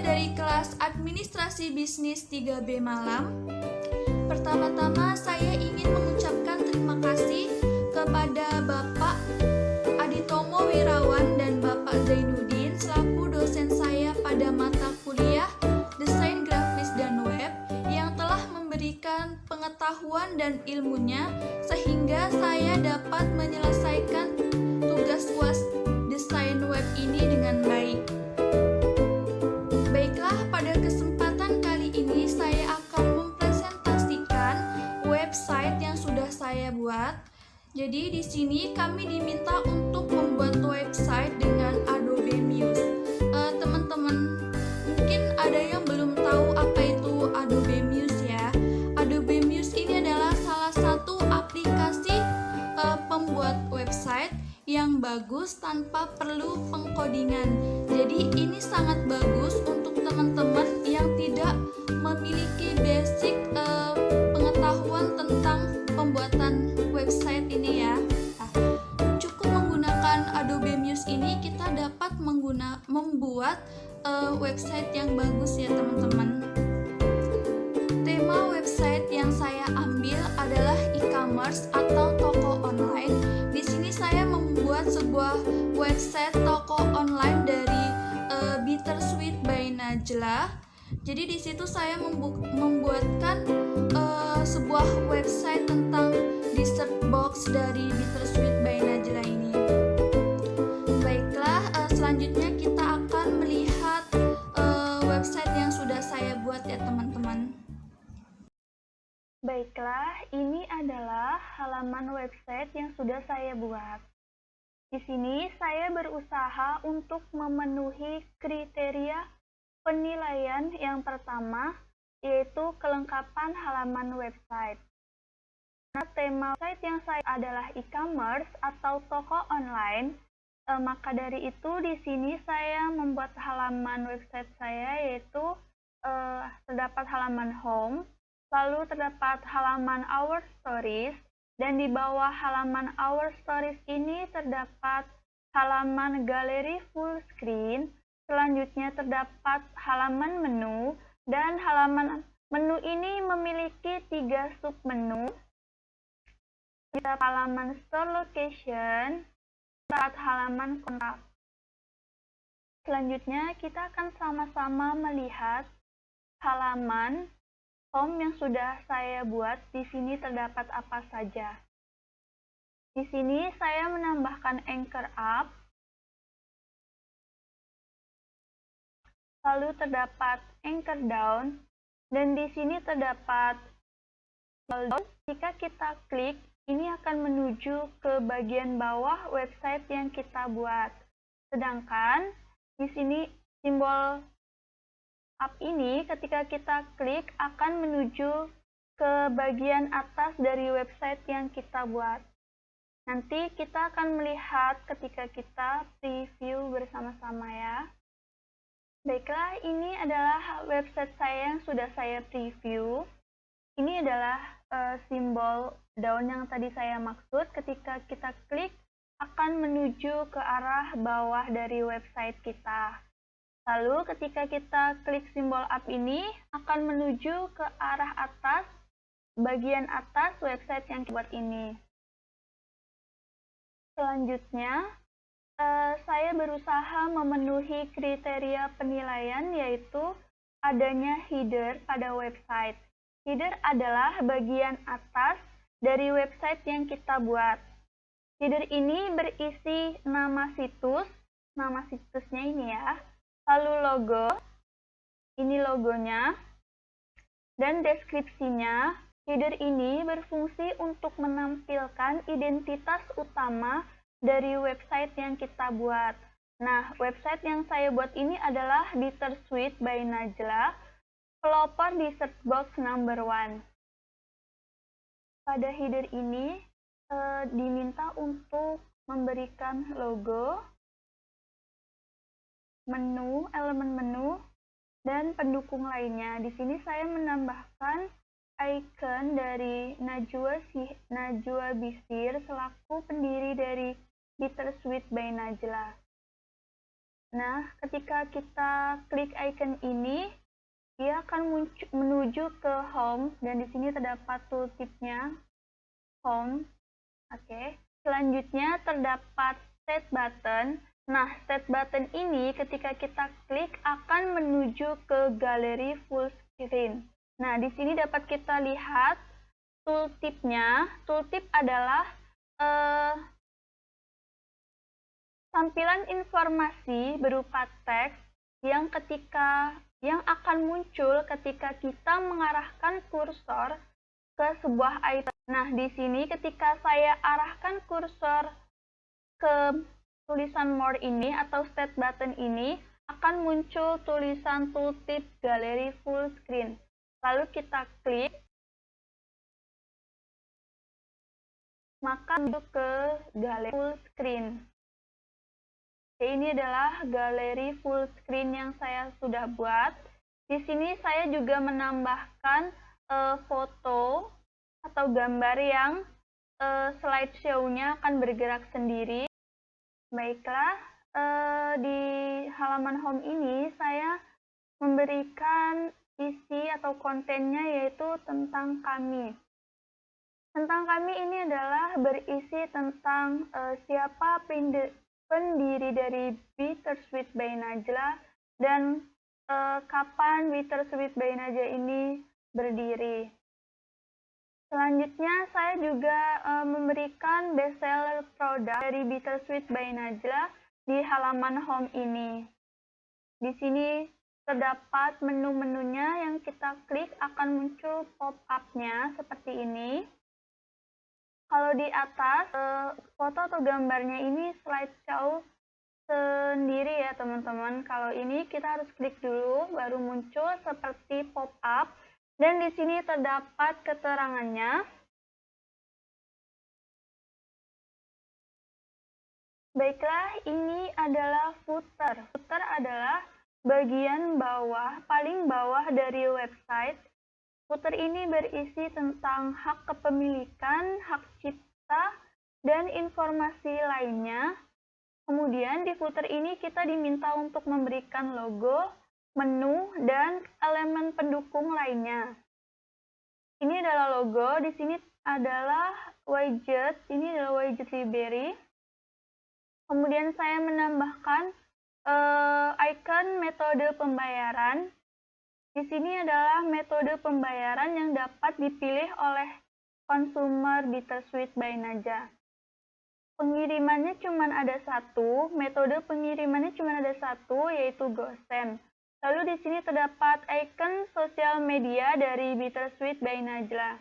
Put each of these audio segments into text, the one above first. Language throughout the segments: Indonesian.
saya dari kelas Administrasi Bisnis 3B Malam. Pertama-tama saya ingin mengucapkan terima kasih kepada Bapak Aditomo Wirawan dan Bapak Zainuddin selaku dosen saya pada mata kuliah Desain Grafis dan Web yang telah memberikan pengetahuan dan ilmunya sehingga saya dapat menyelesaikan tugas UAS desain web ini dengan baik. Baiklah, pada kesempatan kali ini saya akan mempresentasikan website yang sudah saya buat. Jadi di sini kami diminta untuk membuat website dengan Adobe Muse. Teman-teman, mungkin ada yang belum tahu apa itu Adobe Muse ya. Adobe Muse ini adalah salah satu aplikasi pembuat website yang bagus tanpa perlu pengkodingan. Jadi ini sangat bagus untuk teman-teman yang tidak memiliki basic pengetahuan tentang pembuatan website ini ya. Nah, cukup menggunakan Adobe Muse ini kita dapat membuat website yang bagus ya teman-teman. Tema website yang saya ambil adalah e-commerce atau toko online. Di sini saya membuat sebuah website toko online dari Bittersweet by Najla. Jadi di situ saya membuatkan sebuah website tentang dessert box dari Bittersweet by Najla ini. Baiklah, selanjutnya kita akan melihat website yang sudah saya buat ya teman-teman. Baiklah, ini adalah halaman website yang sudah saya buat. Di sini saya berusaha untuk memenuhi kriteria penilaian yang pertama, yaitu kelengkapan halaman website. Nah, tema website yang saya adalah e-commerce atau toko online. Maka dari itu di sini saya membuat halaman website saya yaitu terdapat halaman home, lalu terdapat halaman Our Stories, dan di bawah halaman Our Stories ini terdapat halaman galeri full screen. Selanjutnya terdapat halaman menu, dan halaman menu ini memiliki 3 submenu. Terdapat halaman store location, terdapat halaman kontak. Selanjutnya kita akan sama-sama melihat halaman home yang sudah saya buat. Di sini terdapat apa saja. Di sini saya menambahkan anchor up, lalu terdapat anchor down, dan di sini terdapat scroll down. Jika kita klik, ini akan menuju ke bagian bawah website yang kita buat. Sedangkan di sini simbol up ini ketika kita klik akan menuju ke bagian atas dari website yang kita buat. Nanti kita akan melihat ketika kita preview bersama-sama ya. Baiklah, ini adalah website saya yang sudah saya preview. Ini adalah simbol down yang tadi saya maksud. Ketika kita klik akan menuju ke arah bawah dari website kita. Lalu ketika kita klik simbol up ini akan menuju ke arah atas, bagian atas website yang kita buat ini. Selanjutnya, saya berusaha memenuhi kriteria penilaian yaitu adanya header pada website. Header adalah bagian atas dari website yang kita buat. Header ini berisi nama situsnya ini ya. Lalu logo, ini logonya, dan deskripsinya. Header ini berfungsi untuk menampilkan identitas utama dari website yang kita buat. Nah, website yang saya buat ini adalah Bittersweet by Najla, pelopor dessert box number 1. Pada header ini diminta untuk memberikan logo, menu, elemen menu, dan pendukung lainnya. Di sini saya menambahkan icon dari Najwa Bisir selaku pendiri dari Bittersweet by Najla. Nah, ketika kita klik icon ini, dia akan menuju ke home, dan di sini terdapat tooltipnya, home. Oke. Selanjutnya terdapat set button. Nah, set button ini ketika kita klik akan menuju ke galeri full screen. Nah, di sini dapat kita lihat tooltipnya. Tooltip adalah tampilan informasi berupa teks yang akan muncul ketika kita mengarahkan kursor ke sebuah item. Nah, di sini ketika saya arahkan kursor ke tulisan more ini atau set button ini, akan muncul tulisan tooltip galeri full screen. Lalu kita klik, maka masuk ke galeri full screen. Oke, ini adalah galeri full screen yang saya sudah buat. Di sini saya juga menambahkan foto atau gambar yang slideshow-nya akan bergerak sendiri. Baiklah, di halaman home ini saya memberikan isi atau kontennya yaitu tentang kami. Tentang kami ini adalah berisi tentang siapa pendiri dari Bittersweet by Najla dan kapan Bittersweet by Najla ini berdiri. Selanjutnya saya juga memberikan bestseller produk dari Bittersweet by Najla di halaman home ini. Di sini terdapat menu-menunya, yang kita klik akan muncul pop-up-nya seperti ini. Kalau di atas, foto atau gambarnya ini slideshow sendiri ya teman-teman. Kalau ini kita harus klik dulu, baru muncul seperti pop-up. Dan di sini terdapat keterangannya. Baiklah, ini adalah footer. Footer adalah bagian bawah, paling bawah dari website. Footer ini berisi tentang hak kepemilikan, hak cipta, dan informasi lainnya. Kemudian di footer ini kita diminta untuk memberikan logo, menu, dan elemen pendukung lainnya. Ini adalah logo, di sini adalah widget, ini adalah widget library. Kemudian saya menambahkan icon metode pembayaran. Di sini adalah metode pembayaran yang dapat dipilih oleh konsumer Bittersweet by Najla. Pengirimannya cuma ada satu, metode pengirimannya cuma ada satu, yaitu GoSend. Lalu di sini terdapat icon sosial media dari Bittersweet by Najla.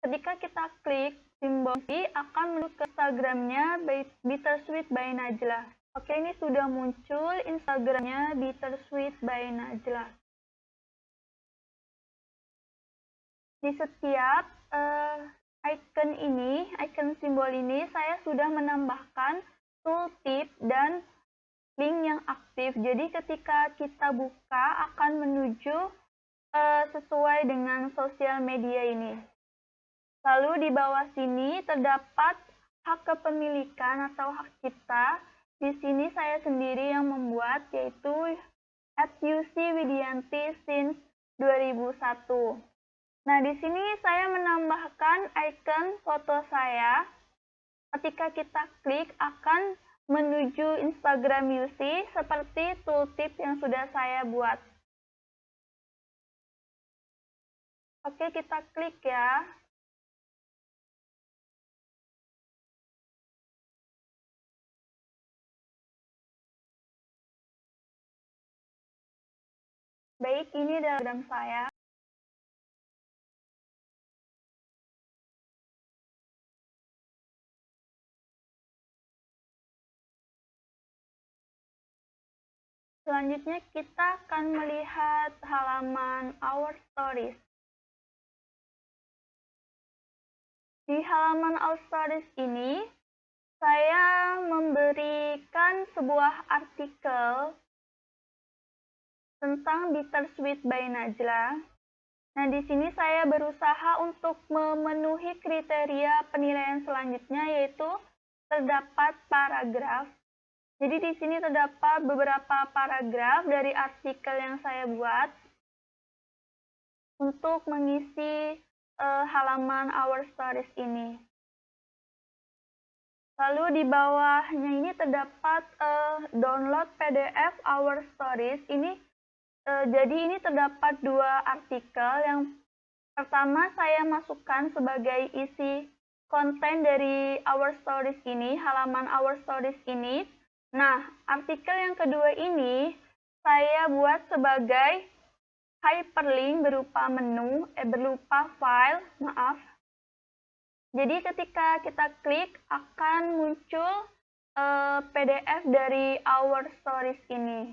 Ketika kita klik simbol ini akan menuju ke Instagramnya Bittersweet by Najla. Oke, ini sudah muncul Instagramnya Bittersweet by Najla. Di setiap icon simbol ini saya sudah menambahkan tooltip dan link yang aktif. Jadi ketika kita buka akan menuju sesuai dengan sosial media ini. Lalu di bawah sini terdapat hak kepemilikan atau hak cipta. Di sini saya sendiri yang membuat, yaitu @UC_Widianti since 2001. Nah, di sini saya menambahkan icon foto saya. Ketika kita klik akan menuju Instagram UC seperti tooltip yang sudah saya buat. Oke, kita klik ya. Baik, ini adalah Instagram saya. Selanjutnya kita akan melihat halaman Our Stories. Di halaman Our Stories ini, saya memberikan sebuah artikel tentang Bittersweet by Najla. Nah, di sini saya berusaha untuk memenuhi kriteria penilaian selanjutnya, yaitu terdapat paragraf. Jadi di sini terdapat beberapa paragraf dari artikel yang saya buat untuk mengisi halaman Our Stories ini. Lalu di bawahnya ini terdapat download PDF Our Stories. Jadi ini terdapat dua artikel. Yang pertama saya masukkan sebagai isi konten dari Our Stories ini, halaman Our Stories ini. Nah, artikel yang kedua ini saya buat sebagai hyperlink berupa file, maaf. Jadi ketika kita klik akan muncul PDF dari Our Stories ini.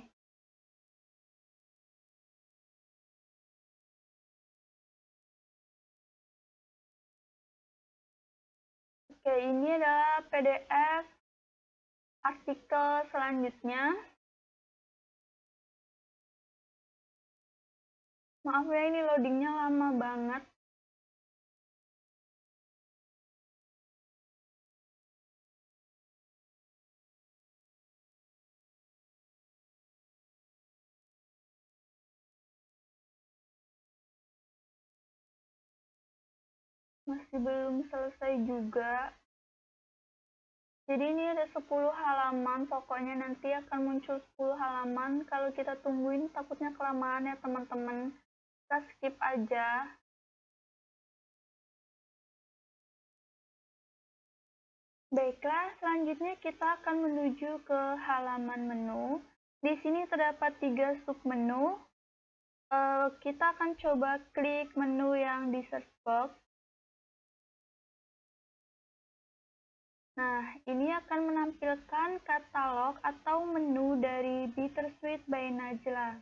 Oke, ini adalah PDF artikel selanjutnya. Maaf ya, ini loadingnya lama banget. Masih belum selesai juga. Jadi ini ada 10 halaman, pokoknya nanti akan muncul 10 halaman. Kalau kita tungguin takutnya kelamaan ya teman-teman. Kita skip aja. Baiklah, selanjutnya kita akan menuju ke halaman menu. Di sini terdapat 3 submenu. Kita akan coba klik menu yang di search box. Nah, ini akan menampilkan katalog atau menu dari Bittersweet by Najla.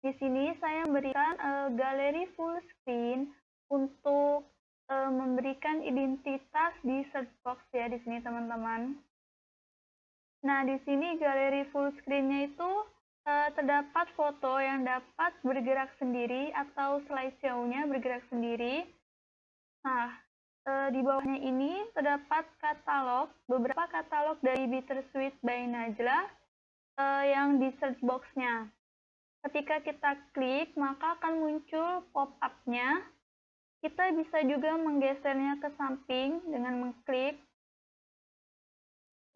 Di sini saya memberikan galeri full screen untuk memberikan identitas di search box ya di sini teman-teman. Nah, di sini galeri full screen-nya itu terdapat foto yang dapat bergerak sendiri atau slideshow-nya bergerak sendiri. Nah, di bawahnya ini terdapat beberapa katalog dari Bittersweet by Najla yang di search box-nya. Ketika kita klik, maka akan muncul pop-up-nya. Kita bisa juga menggesernya ke samping dengan mengklik.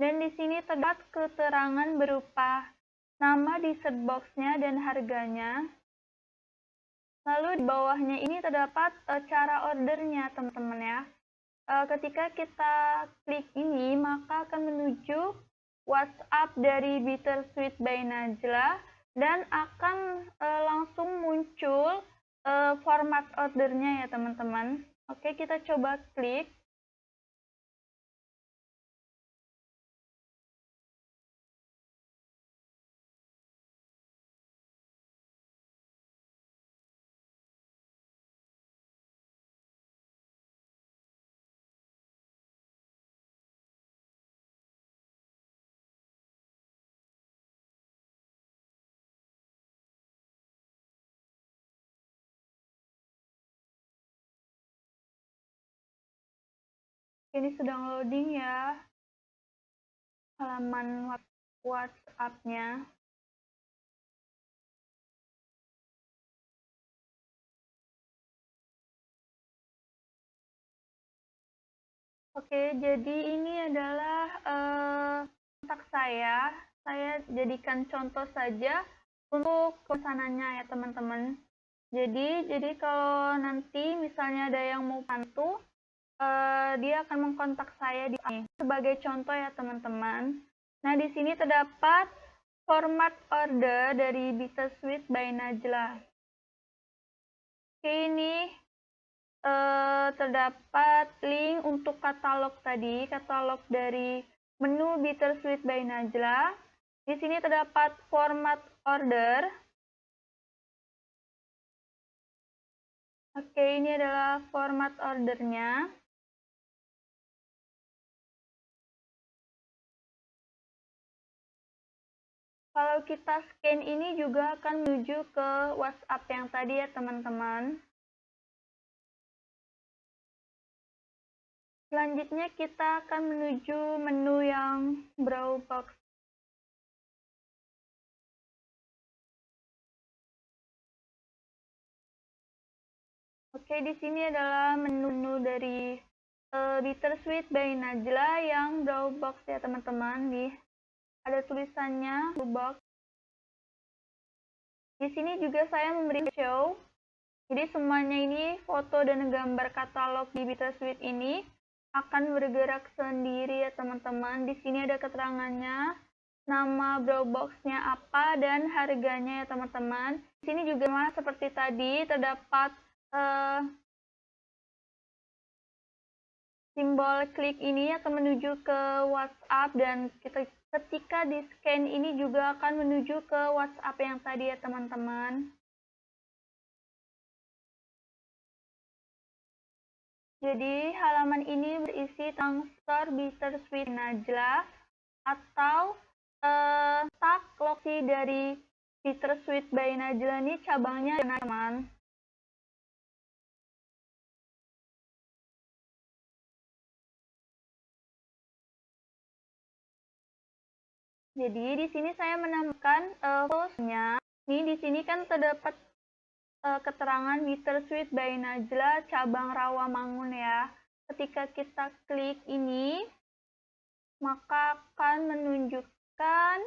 Dan di sini terdapat keterangan berupa nama di search box-nya dan harganya. Lalu di bawahnya ini terdapat cara ordernya, teman-teman ya. Ketika kita klik ini, maka akan menuju WhatsApp dari Bittersweet by Najla dan akan langsung muncul format ordernya ya teman-teman. Oke, kita coba klik. Ini sedang loading ya halaman WhatsApp-nya. Oke, jadi ini adalah kontak saya. Saya jadikan contoh saja untuk pesanannya ya teman-teman. Jadi kalau nanti misalnya ada yang mau bantu, dia akan mengkontak saya di sini. Sebagai contoh ya teman-teman. Nah, di sini terdapat format order dari Bittersweet by Najla. Oke, ini terdapat link untuk katalog tadi, katalog dari menu Bittersweet by Najla. Di sini terdapat format order. Oke, ini adalah format ordernya. Kalau kita scan ini juga akan menuju ke WhatsApp yang tadi ya teman-teman. Selanjutnya kita akan menuju menu yang Browse Box. Oke, di sini adalah menu dari Bittersweet by Najla yang Drawbox ya teman-teman. Nih, ada tulisannya Drawbox. Di sini juga saya memberi show. Jadi semuanya ini foto dan gambar katalog di Bittersweet ini akan bergerak sendiri ya teman-teman. Di sini ada keterangannya, nama Drawbox-nya apa dan harganya ya teman-teman. Di sini juga seperti tadi terdapat simbol klik ini akan menuju ke WhatsApp dan ketika di scan ini juga akan menuju ke WhatsApp yang tadi ya teman-teman. Jadi halaman ini berisi tentang store Bittersweet Najla atau tag lokasi dari Bittersweet by Najla ini cabangnya teman-teman. Jadi di sini saya menambahkan postnya. Ini di sini kan terdapat keterangan Bittersweet by Najla cabang Rawamangun ya. Ketika kita klik ini, maka akan menunjukkan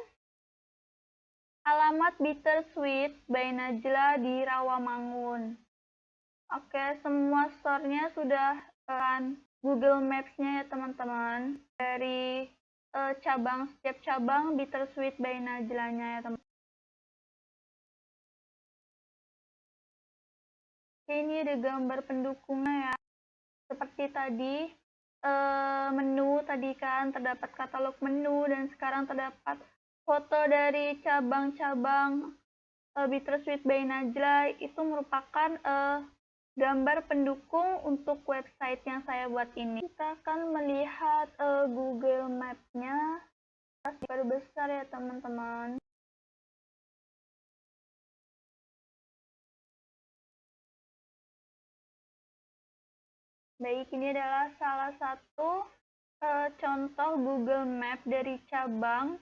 alamat Bittersweet by Najla di Rawamangun. Oke, semua store-nya sudah Google Maps-nya ya teman-teman. Dari setiap cabang Bittersweet by Najla-nya ya teman-teman. Ini ada gambar pendukungnya ya. Seperti tadi menu tadi kan terdapat katalog menu dan sekarang terdapat foto dari cabang-cabang Bittersweet by Najla. Itu merupakan gambar pendukung untuk website yang saya buat ini. Kita akan melihat Google Map-nya. Besar ya teman-teman. Baik, ini adalah salah satu contoh Google Map dari cabang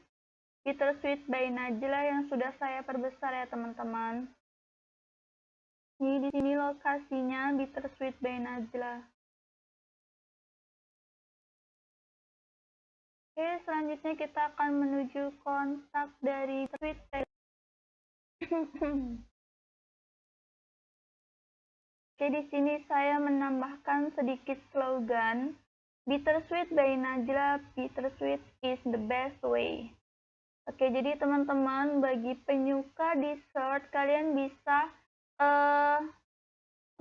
Bittersweet by Najla yang sudah saya perbesar ya teman-teman. Ini di sini lokasinya Bittersweet by Najla. Oke, selanjutnya kita akan menuju kontak dari Bittersweet. Oke, di sini saya menambahkan sedikit slogan. Bittersweet by Najla, Bittersweet is the best way. Oke, jadi teman-teman, bagi penyuka dessert, kalian bisa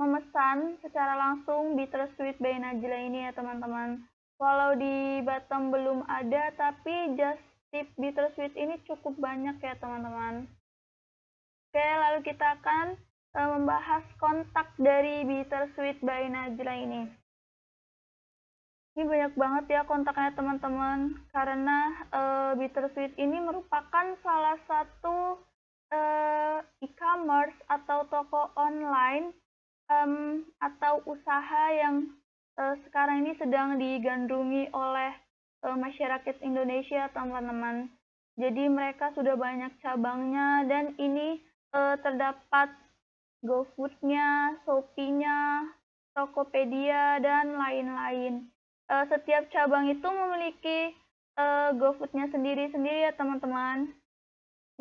memesan secara langsung Bittersweet by Najla ini ya teman-teman. Walau di Batam belum ada, tapi just tip Bittersweet ini cukup banyak ya teman-teman. Oke, lalu kita akan membahas kontak dari Bittersweet by Najla ini. Ini banyak banget ya kontaknya teman-teman, karena Bittersweet ini merupakan salah satu e-commerce atau toko online atau usaha yang sekarang ini sedang digandrungi oleh masyarakat Indonesia teman-teman. Jadi mereka sudah banyak cabangnya dan ini terdapat GoFood-nya, Shopee-nya, Tokopedia, dan lain-lain. Setiap cabang itu memiliki GoFood-nya sendiri-sendiri ya teman-teman.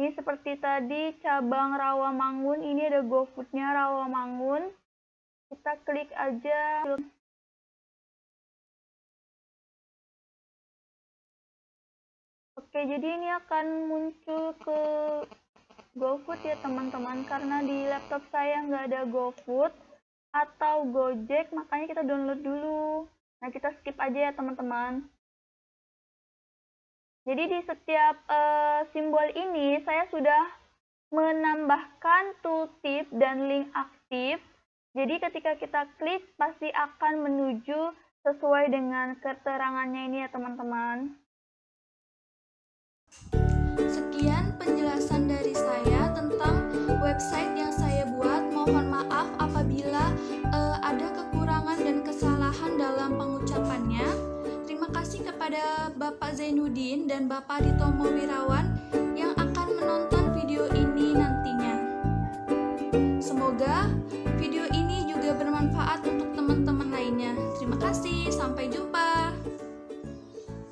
Ini seperti tadi cabang Rawamangun, ini ada GoFood-nya Rawamangun. Kita klik aja. Oke, jadi ini akan muncul ke GoFood ya teman-teman, karena di laptop saya nggak ada GoFood atau Gojek, makanya kita download dulu. Nah, kita skip aja ya teman-teman. Jadi di setiap simbol ini saya sudah menambahkan tooltip dan link aktif. Jadi ketika kita klik pasti akan menuju sesuai dengan keterangannya ini ya teman-teman. Sekian penjelasan dari saya tentang website yang saya buat. Mohon maaf apabila ada kekurangan dan kesalahan dalam pengucapannya. Terima kasih kepada Bapak Zainuddin dan Bapak Ditomo Wirawan